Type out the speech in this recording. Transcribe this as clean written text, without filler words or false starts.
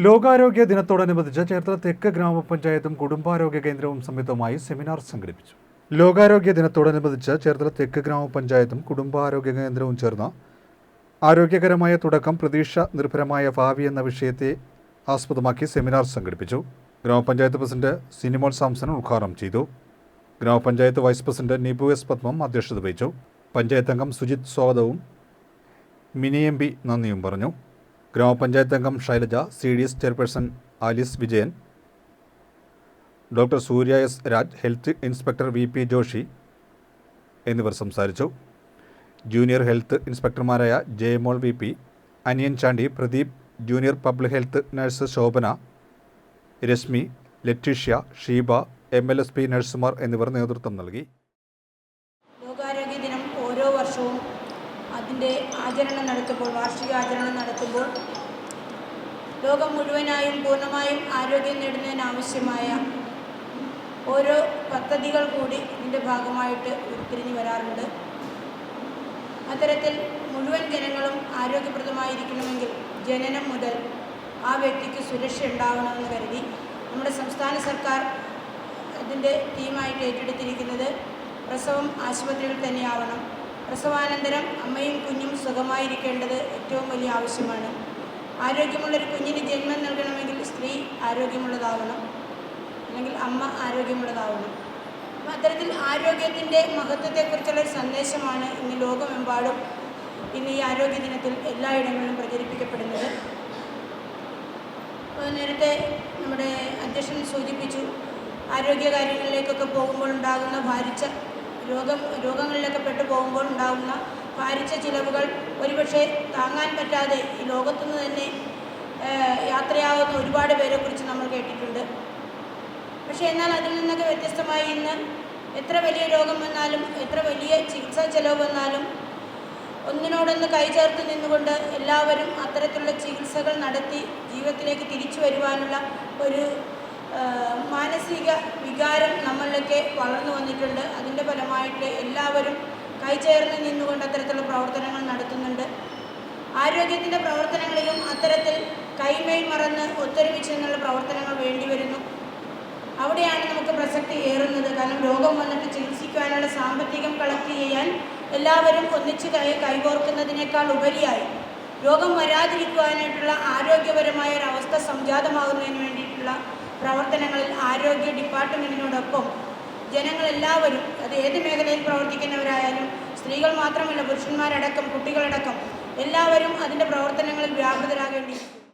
ലോകാരോഗ്യ ദിനത്തോടനുബന്ധിച്ച് ചേർത്തല തെക്ക് ഗ്രാമപഞ്ചായത്തും കുടുംബാരോഗ്യ കേന്ദ്രവും സംയുക്തമായി സെമിനാർ സംഘടിപ്പിച്ചു. ലോകാരോഗ്യ ദിനത്തോടനുബന്ധിച്ച് ചേർത്തല തെക്ക് ഗ്രാമപഞ്ചായത്തും കുടുംബാരോഗ്യ കേന്ദ്രവും ചേർന്ന് ആരോഗ്യകരമായ തുടക്കം പ്രതീക്ഷ നിർഭരമായ ഭാവി എന്ന വിഷയത്തെ ആസ്പദമാക്കി സെമിനാർ സംഘടിപ്പിച്ചു. ഗ്രാമപഞ്ചായത്ത് പ്രസിഡന്റ് സിനിമോൾ സാംസൺ ഉദ്ഘാടനം ചെയ്തു. ഗ്രാമപഞ്ചായത്ത് vice president Nibu S Padmam അധ്യക്ഷത വഹിച്ചു. പഞ്ചായത്ത് അംഗം സുജിത് സ്വാഗതവും മിനി എം പി നന്ദിയും പറഞ്ഞു. ഗ്രാമപഞ്ചായത്ത് അംഗം Shailaja, CDS chairperson Alice Vijayan, doctor Surya S Raj, health inspector VP Joshi എന്നിവർ സംസാരിച്ചു. ജൂനിയർ ഹെൽത്ത് ഇൻസ്പെക്ടർമാരായ Jayamol VP, Aniyan Chandy, Pradeep, junior public health nurse Shobhana, Reshmi, Letitia, Sheeba, MLSP നഴ്സുമാർ എന്നിവർ നേതൃത്വം നൽകി. ലോകാരോഗ്യ ദിനം ഓരോ വർഷവും അതിൻ്റെ ആചരണം നടത്തുമ്പോൾ, വാർഷിക ആചരണം നടത്തുമ്പോൾ ലോകം മുഴുവനായും പൂർണ്ണമായും ആരോഗ്യം നേടുന്നതിനാവശ്യമായ ഓരോ പദ്ധതികൾ കൂടി ഇതിൻ്റെ ഭാഗമായിട്ട് ഉരുത്തിരിഞ്ഞു വരാറുണ്ട്. അത്തരത്തിൽ മുഴുവൻ ജനങ്ങളും ആരോഗ്യപ്രദമായിരിക്കണമെങ്കിൽ ജനനം മുതൽ ആ വ്യക്തിക്ക് സുരക്ഷ ഉണ്ടാവണമെന്ന് കരുതി നമ്മുടെ സംസ്ഥാന സർക്കാർ അതിൻ്റെ തീമായിട്ട് ഏറ്റെടുത്തിരിക്കുന്നത് പ്രസവം ആശുപത്രിയിൽ തന്നെയാവണം. പ്രസവാനന്തരം അമ്മയും കുഞ്ഞും സുഖമായിരിക്കേണ്ടത് ഏറ്റവും വലിയ ആവശ്യമാണ്. ആരോഗ്യമുള്ളൊരു കുഞ്ഞിന് ജന്മം നൽകണമെങ്കിൽ സ്ത്രീ ആരോഗ്യമുള്ളതാവണം, അല്ലെങ്കിൽ അമ്മ ആരോഗ്യമുള്ളതാവണം. അപ്പം അത്തരത്തിൽ ആരോഗ്യത്തിൻ്റെ മഹത്വത്തെക്കുറിച്ചുള്ളൊരു സന്ദേശമാണ് ഇന്ന് ലോകമെമ്പാടും ഇന്ന് ഈ ആരോഗ്യ ദിനത്തിൽ എല്ലായിടങ്ങളിലും പ്രചരിപ്പിക്കപ്പെടുന്നത്. നേരത്തെ നമ്മുടെ അധ്യക്ഷൻ സൂചിപ്പിച്ചു, ആരോഗ്യകാര്യങ്ങളിലേക്കൊക്കെ പോകുമ്പോൾ ഉണ്ടാകുന്ന ഭാരിച്ച രോഗങ്ങളിലൊക്കെ പെട്ടു പോകുമ്പോൾ ഉണ്ടാകുന്ന ഭാരിച്ച ചിലവുകൾ ഒരുപക്ഷെ താങ്ങാൻ പറ്റാതെ ഈ ലോകത്തുനിന്ന് തന്നെ യാത്രയാകുന്ന ഒരുപാട് പേരെക്കുറിച്ച് നമ്മൾ കേട്ടിട്ടുണ്ട്. പക്ഷേ എന്നാൽ അതിൽ നിന്നൊക്കെ വ്യത്യസ്തമായി ഇന്ന് എത്ര വലിയ രോഗം വന്നാലും എത്ര വലിയ ചികിത്സാ ചെലവ് വന്നാലും ഒന്നിനോടൊന്ന് കൈചേർത്ത് നിന്നുകൊണ്ട് എല്ലാവരും അത്തരത്തിലുള്ള ചികിത്സകൾ നടത്തി ജീവിതത്തിലേക്ക് തിരിച്ചു വരുവാനുള്ള ഒരു മാനസിക വികാരം നമ്മളിലൊക്കെ വളർന്നു വന്നിട്ടുണ്ട്. അതിൻ്റെ ഫലമായിട്ട് എല്ലാവരും കൈചേർന്ന് നിന്നുകൊണ്ട് അത്തരത്തിലുള്ള പ്രവർത്തനങ്ങൾ നടത്തുന്നുണ്ട്. ആരോഗ്യത്തിൻ്റെ പ്രവർത്തനങ്ങളിലും അത്തരത്തിൽ കൈമേൽ മറന്ന് ഒത്തൊരുമിച്ച് നിന്നുള്ള പ്രവർത്തനങ്ങൾ വേണ്ടി വരുന്നു. അവിടെയാണ് നമുക്ക് പ്രസക്തി ഏറുന്നത്. കാരണം രോഗം വന്നിട്ട് ചികിത്സിക്കാനുള്ള സാമ്പത്തികം കളക്ട് ചെയ്യാൻ എല്ലാവരും ഒന്നിച്ച് കൈകോർക്കുന്നതിനേക്കാൾ ഉപരിയായി രോഗം വരാതിരിക്കുവാനായിട്ടുള്ള ആരോഗ്യപരമായ ഒരവസ്ഥ സംജാതമാകുന്നതിന് വേണ്ടിയിട്ടുള്ള പ്രവർത്തനങ്ങളിൽ ആരോഗ്യ ഡിപ്പാർട്ട്മെൻറ്റിനോടൊപ്പം ജനങ്ങളെല്ലാവരും, അത് ഏത് മേഖലയിൽ പ്രവർത്തിക്കുന്നവരായാലും സ്ത്രീകൾ മാത്രമല്ല പുരുഷന്മാരടക്കം കുട്ടികളടക്കം എല്ലാവരും അതിൻ്റെ പ്രവർത്തനങ്ങളിൽ വ്യാപൃതരാകേണ്ടിയിരിക്കുന്നു.